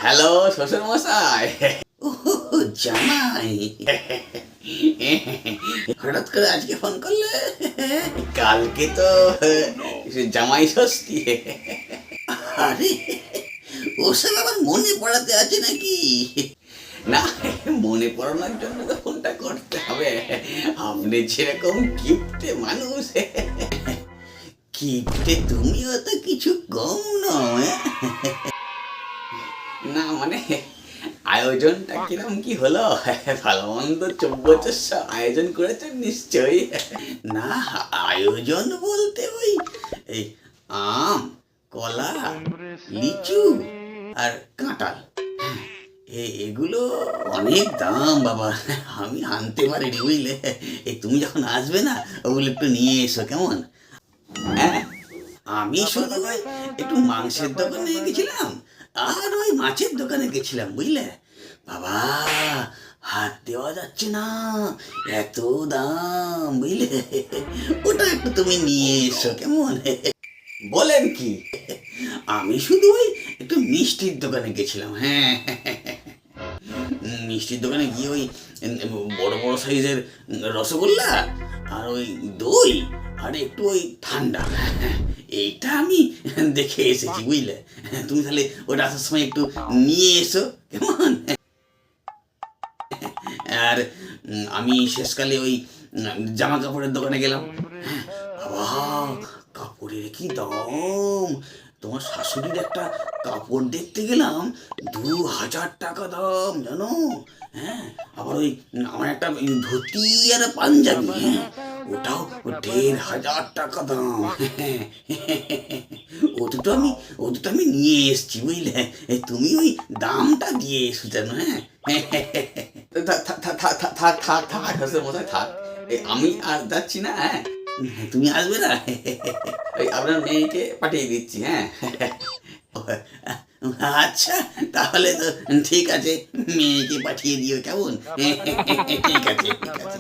Hello শ্বশুর মশাই। ও জামাই, হঠাৎ করে আজকে ফোন করলে? কালকে তো জামাই ষষ্ঠী। আরে, ওসব আবার মনে পড়াতে আছে নাকি? না, মনে পড়ানোর জন্য তো ফোনটা করতে হবে। আপনি যেরকম কিপ্টে মানুষ। কিপ্টে তুমিও তো কিছু কম নয়। না মানে আয়োজনটা কিরম কি হলো? ভালো মন্দ 24 আয়োজন করেছেন নিশ্চয়ই। না, আয়োজন বলতে ওই এই আম, কলা, লিচু আর কাঁঠাল, এগুলো অনেক দাম বাবা। আমি আনতে পারিনি বুঝলে। এই তুমি যখন আসবে না, ওগুলো একটু নিয়ে এসো কেমন? হ্যাঁ, আমি শুধু ওই একটু মাংসের দোকানে গেছিলাম আর ওই মাছের দোকানে গেছিলাম বুঝলে বাবা। হাত দেওয়া যাচ্ছে না, এত দাম বুঝলে। ওটা একটু তুমি নিয়ে এসো কেমন? বলেন কি? আমি শুধু ওই একটু মিষ্টির দোকানে গেছিলাম। হ্যাঁ, মিষ্টির দোকানে গিয়ে ওই বড় বড় সাইজের রসগোল্লা আর ওই দই আর একটু ওই ঠান্ডা, এইটা আমি দেখে এসেছি বুঝলে। তুমি তাহলে ওটা আসার সময় একটু নিয়ে এসো কেমন? আর আমি শেষকালে ওই জামা কাপড়ের দোকানে গেলাম। বাবা, কাপড়ের কি দাম! তোমার শাশুড়ির একটা কাপড় দেখতে গেলাম, 2000 টাকা দাম জানো। হ্যাঁ, আবার ওই আমার একটা ধুতি আর পাঞ্জাবি, হ্যাঁ, ওটাও 1500 টাকা দাম। ও দুটো আমি নিয়ে এসছি বুঝলে। তুমি ওই দামটা দিয়ে এসো যেন। হ্যাঁ, থাক শ্বশুর মশাই থাক। আমি আর যাচ্ছি না। হ্যাঁ, তুমি আসবে না? ওই আপনার মেয়েকে পাঠিয়ে দিচ্ছি। হ্যাঁ, আচ্ছা, তাহলে তো ঠিক আছে, মেয়েকে পাঠিয়ে দিও কেমন? ঠিক আছে, ঠিক আছে।